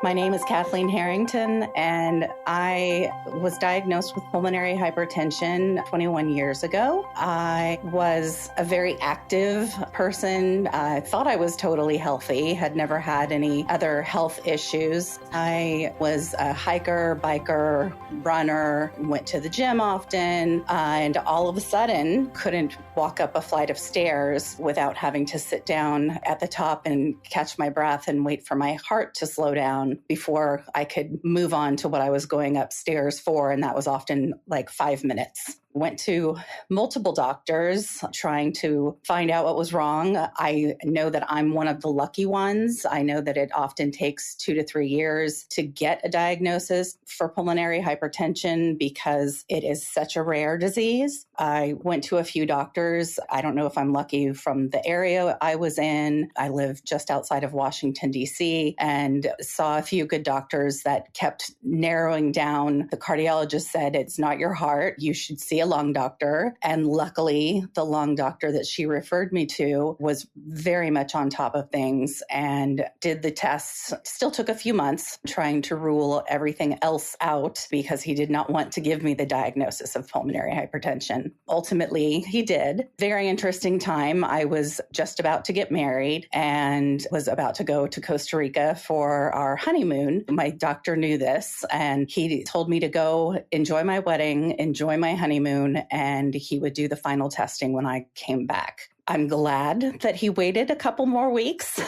My name is Cathleen Harrington, and I was diagnosed with pulmonary hypertension 21 years ago. I was a very active person. I thought I was totally healthy, had never had any other health issues. I was a hiker, biker, runner, went to the gym often, and all of a sudden couldn't walk up a flight of stairs without having to sit down at the top and catch my breath and wait for my heart to slow down before I could move on to what I was going upstairs for. And that was often like 5 minutes. Went to multiple doctors trying to find out what was wrong. I know that I'm one of the lucky ones. I know that it often takes 2 to 3 years to get a diagnosis for pulmonary hypertension because it is such a rare disease. I went to a few doctors. I don't know if I'm lucky from the area I was in. I live just outside of Washington, D.C., and saw a few good doctors that kept narrowing down. The cardiologist said, "It's not your heart. You should see a lung doctor." And luckily, the lung doctor that she referred me to was very much on top of things and did the tests. Still took a few months trying to rule everything else out because he did not want to give me the diagnosis of pulmonary hypertension. Ultimately, he did. Very interesting time. I was just about to get married and was about to go to Costa Rica for our honeymoon. My doctor knew this, and he told me to go enjoy my wedding, enjoy my honeymoon, and he would do the final testing when I came back. I'm glad that he waited a couple more weeks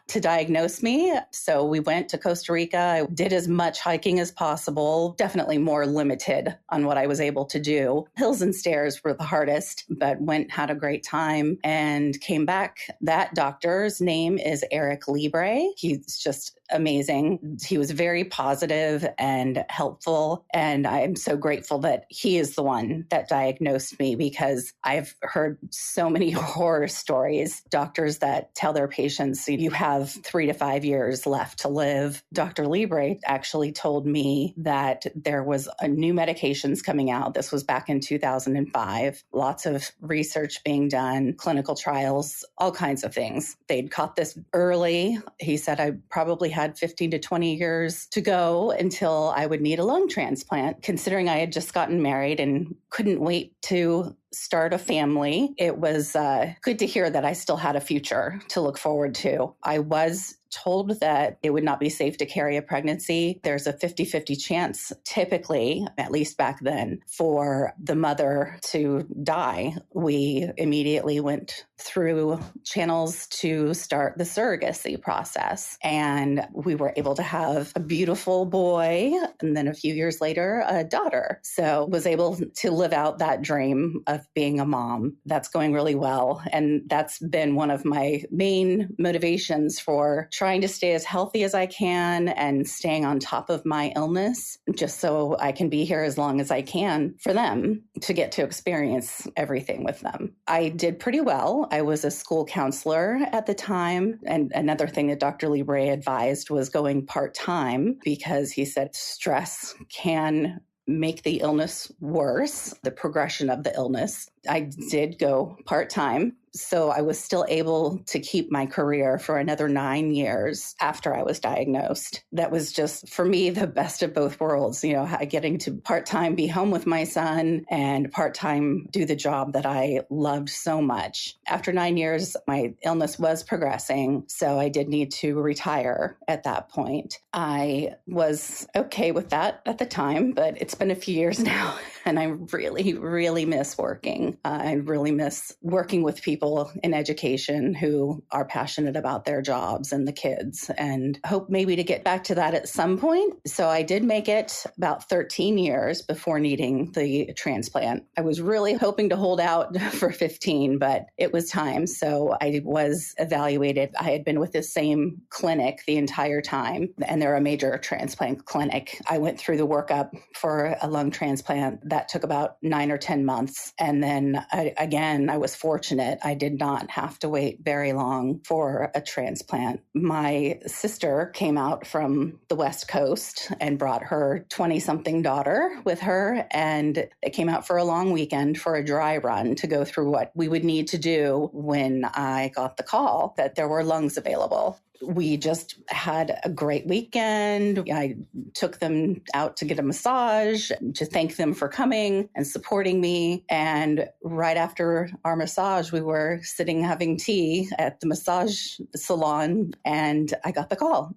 to diagnose me. So we went to Costa Rica. I did as much hiking as possible, definitely more limited on what I was able to do. Hills and stairs were the hardest, but had a great time and came back. That doctor's name is Eric Libre. He's just amazing. He was very positive and helpful. And I'm so grateful that he is the one that diagnosed me because I've heard so many horror stories. Doctors that tell their patients, you have 3 to 5 years left to live. Dr. Libre actually told me that there was new medications coming out. This was back in 2005. Lots of research being done, clinical trials, all kinds of things. They'd caught this early. He said I probably had 15 to 20 years to go until I would need a lung transplant. Considering I had just gotten married and couldn't wait to start a family, it was good to hear that I still had a future to look forward to. I was told that it would not be safe to carry a pregnancy. There's a 50-50 chance, typically, at least back then, for the mother to die. We immediately went through channels to start the surrogacy process. And we were able to have a beautiful boy, and then a few years later, a daughter. So was able to live out that dream of being a mom. That's going really well. And that's been one of my main motivations for trying to stay as healthy as I can and staying on top of my illness, just so I can be here as long as I can for them to get to experience everything with them. I did pretty well. I was a school counselor at the time. And another thing that Dr. Libre advised was going part-time because he said stress can make the illness worse, the progression of the illness. I did go part-time. So I was still able to keep my career for another 9 years after I was diagnosed. That was just, for me, the best of both worlds, getting to part-time be home with my son and part-time do the job that I loved so much. After 9 years, my illness was progressing, so I did need to retire at that point. I was okay with that at the time, but it's been a few years now, and I really, really miss working. I really miss working with people in education who are passionate about their jobs and the kids, and hope maybe to get back to that at some point. So I did make it about 13 years before needing the transplant. I was really hoping to hold out for 15, but it was time. So I was evaluated. I had been with the same clinic the entire time, and they're a major transplant clinic. I went through the workup for a lung transplant. That took about 9 or 10 months. And then I was fortunate. I did not have to wait very long for a transplant. My sister came out from the West Coast and brought her 20-something daughter with her, and it came out for a long weekend for a dry run to go through what we would need to do when I got the call that there were lungs available. We just had a great weekend. I took them out to get a massage to thank them for coming and supporting me. And right after our massage, we were sitting having tea at the massage salon, and I got the call.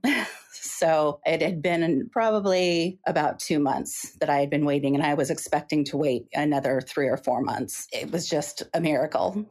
So it had been probably about 2 months that I had been waiting, and I was expecting to wait another 3 or 4 months. It was just a miracle,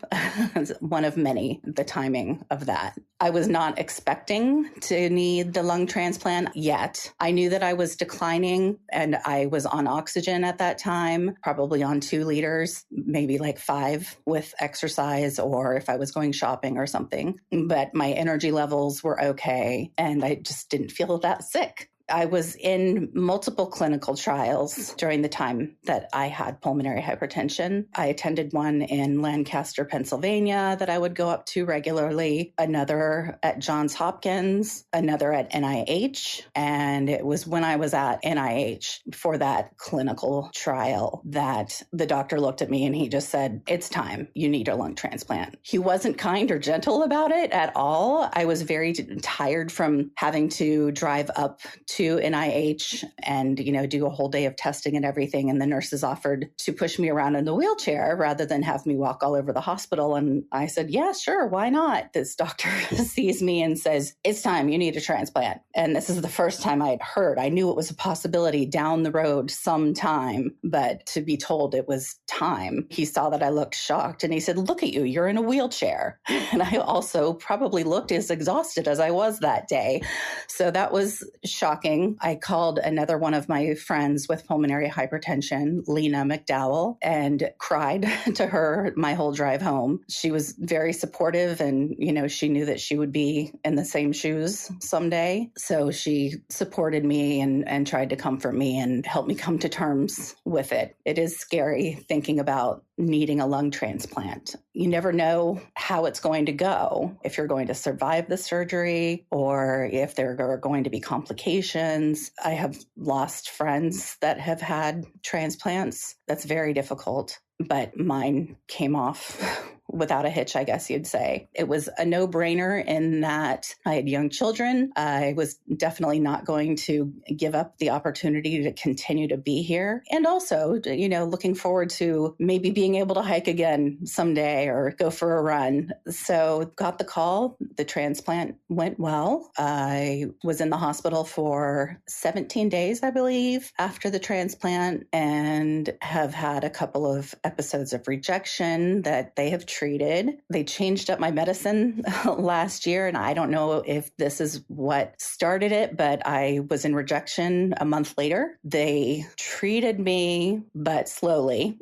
one of many, the timing of that. I was not expecting to need the lung transplant yet. I knew that I was declining, and I was on oxygen at that time, probably on 2 liters, maybe like 5 with exercise or if I was going shopping or something. But my energy levels were okay, and I just didn't feel that sick. I was in multiple clinical trials during the time that I had pulmonary hypertension. I attended one in Lancaster, Pennsylvania that I would go up to regularly, another at Johns Hopkins, another at NIH. And it was when I was at NIH for that clinical trial that the doctor looked at me and he just said, "It's time. You need a lung transplant." He wasn't kind or gentle about it at all. I was very tired from having to drive up to NIH and, do a whole day of testing and everything. And the nurses offered to push me around in the wheelchair rather than have me walk all over the hospital. And I said, yeah, sure. Why not? This doctor sees me and says, "It's time. You need a transplant." And this is the first time I'd heard. I knew it was a possibility down the road sometime, but to be told it was time, he saw that I looked shocked and he said, "Look at you. You're in a wheelchair." And I also probably looked as exhausted as I was that day. So that was shocking. I called another one of my friends with pulmonary hypertension, Lena McDowell, and cried to her my whole drive home. She was very supportive and, she knew that she would be in the same shoes someday. So she supported me and tried to comfort me and help me come to terms with it. It is scary thinking about needing a lung transplant. You never know how it's going to go, if you're going to survive the surgery or if there are going to be complications. I have lost friends that have had transplants. That's very difficult, but mine came off without a hitch, I guess you'd say. It was a no-brainer in that I had young children. I was definitely not going to give up the opportunity to continue to be here. And also, looking forward to maybe being able to hike again someday or go for a run. So got the call. The transplant went well. I was in the hospital for 17 days, I believe, after the transplant, and have had a couple of episodes of rejection that they have treated. They changed up my medicine last year, and I don't know if this is what started it, but I was in rejection a month later. They treated me, but slowly.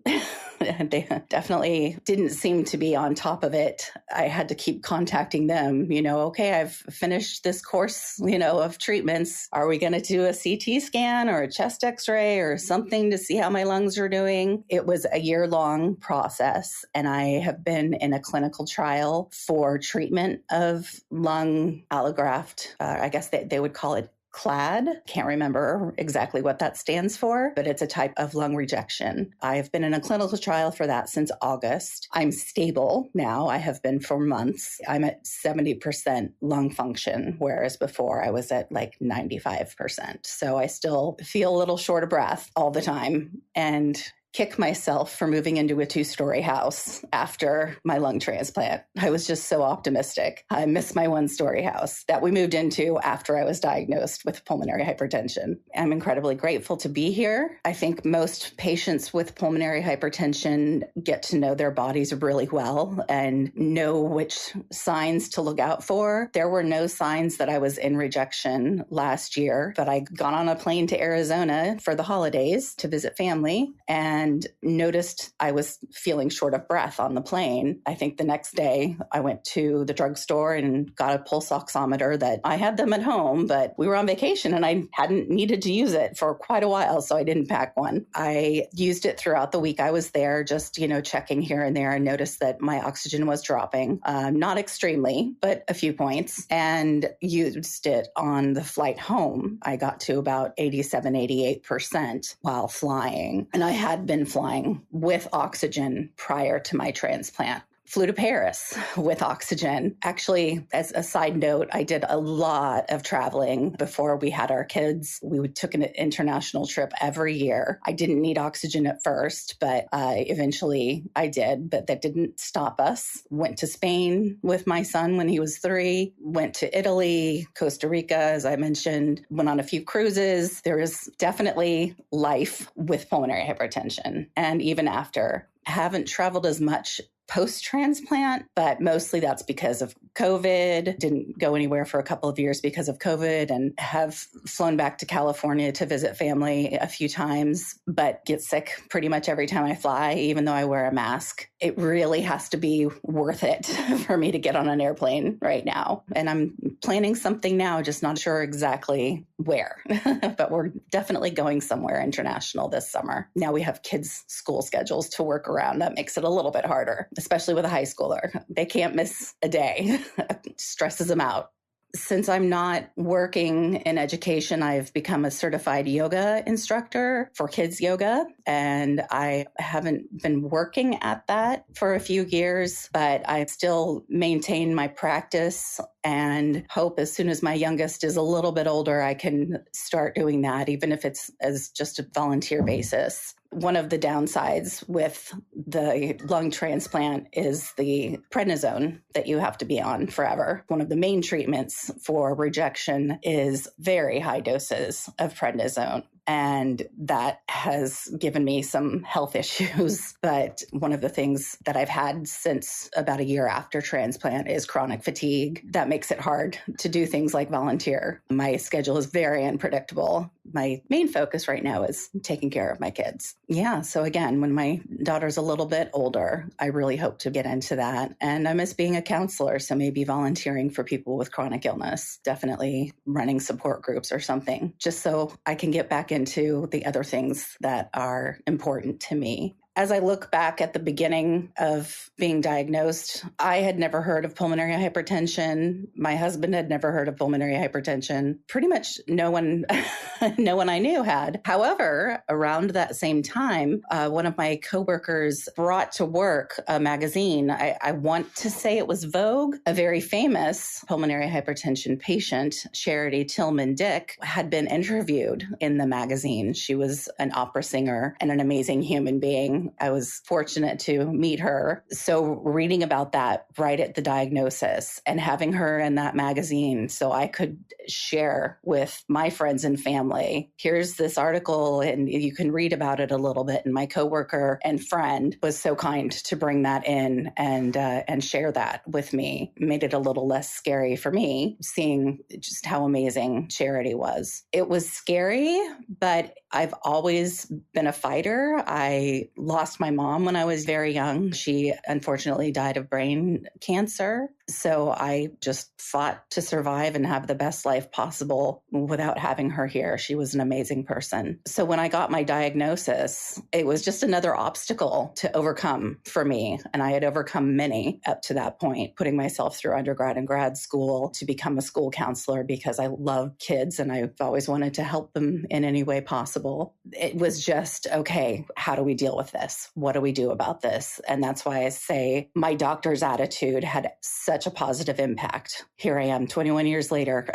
They definitely didn't seem to be on top of it. I had to keep contacting them, okay, I've finished this course, of treatments. Are we going to do a CT scan or a chest x-ray or something to see how my lungs are doing? It was a year-long process, and I have been in a clinical trial for treatment of lung allograft. I guess they would call it CLAD. Can't remember exactly what that stands for, but it's a type of lung rejection. I've been in a clinical trial for that since August. I'm stable now. I have been for months. I'm at 70% lung function, whereas before I was at like 95%. So I still feel a little short of breath all the time and kick myself for moving into a 2-story house after my lung transplant. I was just so optimistic. I miss my 1-story house that we moved into after I was diagnosed with pulmonary hypertension. I'm incredibly grateful to be here. I think most patients with pulmonary hypertension get to know their bodies really well and know which signs to look out for. There were no signs that I was in rejection last year, but I got on a plane to Arizona for the holidays to visit family and noticed I was feeling short of breath on the plane. I think the next day I went to the drugstore and got a pulse oximeter that I had them at home, but we were on vacation and I hadn't needed to use it for quite a while, so I didn't pack one. I used it throughout the week I was there, just, checking here and there, and noticed that my oxygen was dropping, not extremely, but a few points, and used it on the flight home. I got to about 87, 88% while flying, and I had been flying with oxygen prior to my transplant flew to Paris with oxygen. Actually, as a side note, I did a lot of traveling before we had our kids. We took an international trip every year. I didn't need oxygen at first, but eventually I did, but that didn't stop us. Went to Spain with my son when he was 3, went to Italy, Costa Rica, as I mentioned, went on a few cruises. There is definitely life with pulmonary hypertension. And even after, haven't traveled as much post-transplant, but mostly that's because of COVID. Didn't go anywhere for a couple of years because of COVID, and have flown back to California to visit family a few times, but get sick pretty much every time I fly, even though I wear a mask. It really has to be worth it for me to get on an airplane right now. And I'm planning something now, just not sure exactly where, but we're definitely going somewhere international this summer. Now we have kids' school schedules to work around. That makes it a little bit harder, especially with a high schooler. They can't miss a day. Stresses them out. Since I'm not working in education, I've become a certified yoga instructor for kids yoga, and I haven't been working at that for a few years, but I still maintain my practice and hope as soon as my youngest is a little bit older, I can start doing that, even if it's as just a volunteer basis. One of the downsides with the lung transplant is the prednisone that you have to be on forever. One of the main treatments for rejection is very high doses of prednisone. And that has given me some health issues. But one of the things that I've had since about a year after transplant is chronic fatigue. That makes it hard to do things like volunteer. My schedule is very unpredictable. My main focus right now is taking care of my kids. Yeah. So again, when my daughter's a little bit older, I really hope to get into that. And I miss being a counselor. So maybe volunteering for people with chronic illness, definitely running support groups or something, just so I can get back into the other things that are important to me. As I look back at the beginning of being diagnosed, I had never heard of pulmonary hypertension. My husband had never heard of pulmonary hypertension. Pretty much no one I knew had. However, around that same time, one of my coworkers brought to work a magazine. I want to say it was Vogue. A very famous pulmonary hypertension patient, Charity Tillman Dick, had been interviewed in the magazine. She was an opera singer and an amazing human being. I was fortunate to meet her. So reading about that right at the diagnosis and having her in that magazine so I could share with my friends and family, here's this article and you can read about it a little bit. And my coworker and friend was so kind to bring that in and share that with me. It made it a little less scary for me, seeing just how amazing Charity was. It was scary, but I've always been a fighter. I lost my mom when I was very young. She unfortunately died of brain cancer. So I just fought to survive and have the best life possible without having her here. She was an amazing person. So when I got my diagnosis, it was just another obstacle to overcome for me. And I had overcome many up to that point, putting myself through undergrad and grad school to become a school counselor because I love kids and I've always wanted to help them in any way possible. It was just, okay, how do we deal with this? What do we do about this? And that's why I say my doctor's attitude had such a positive impact. Here I am 21 years later.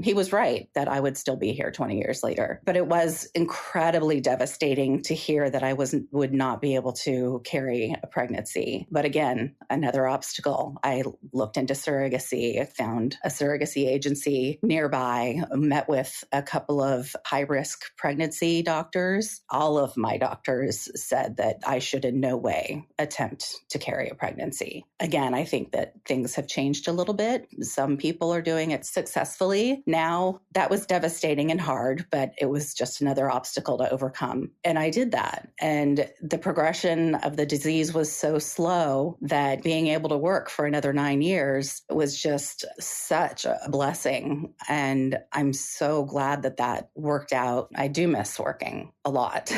He was right that I would still be here 20 years later. But it was incredibly devastating to hear that I would not be able to carry a pregnancy. But again, another obstacle. I looked into surrogacy. I found a surrogacy agency nearby, met with a couple of high-risk pregnancy doctors. All of my doctors said that I should in no way attempt to carry a pregnancy. Again, I think that things have changed a little bit. Some people are doing it successfully now. That was devastating and hard, but it was just another obstacle to overcome. And I did that. And the progression of the disease was so slow that being able to work for another 9 years was just such a blessing. And I'm so glad that that worked out. I do miss working a lot.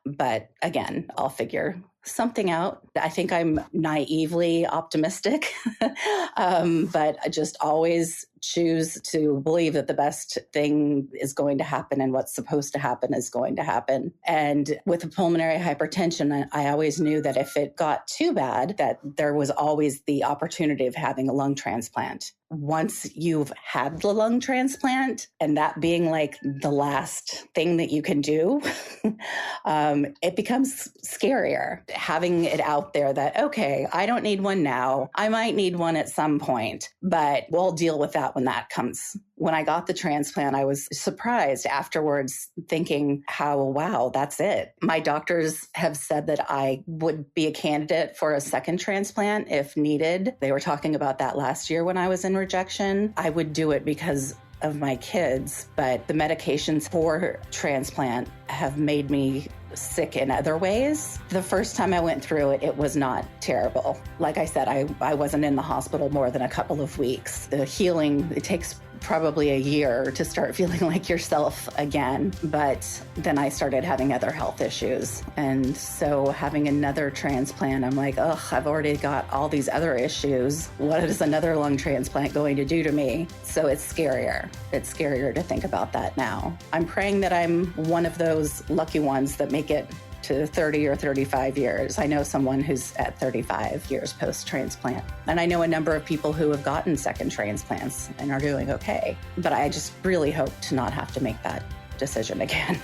But again, I'll figure something out. I think I'm naively optimistic, but just always choose to believe that the best thing is going to happen and what's supposed to happen is going to happen. And with the pulmonary hypertension, I always knew that if it got too bad, that there was always the opportunity of having a lung transplant. Once you've had the lung transplant, and that being like the last thing that you can do, it becomes scarier. Having it out there that, okay, I don't need one now. I might need one at some point, but we'll deal with that when that comes. When I got the transplant, I was surprised afterwards, thinking how, wow, that's it. My doctors have said that I would be a candidate for a second transplant if needed. They were talking about that last year when I was in rejection. I would do it because of my kids, but the medications for transplant have made me sick in other ways. The first time I went through it, it was not terrible. Like I said, I wasn't in the hospital more than a couple of weeks. The healing, it takes probably a year to start feeling like yourself again. But then I started having other health issues. And so having another transplant, I'm like, ugh, I've already got all these other issues. What is another lung transplant going to do to me? So it's scarier. It's scarier to think about that now. I'm praying that I'm one of those lucky ones that make it to 30 or 35 years. I know someone who's at 35 years post-transplant. And I know a number of people who have gotten second transplants and are doing okay. But I just really hope to not have to make that decision again.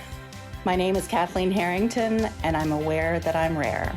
My name is Cathleen Harrington, and I'm aware that I'm rare.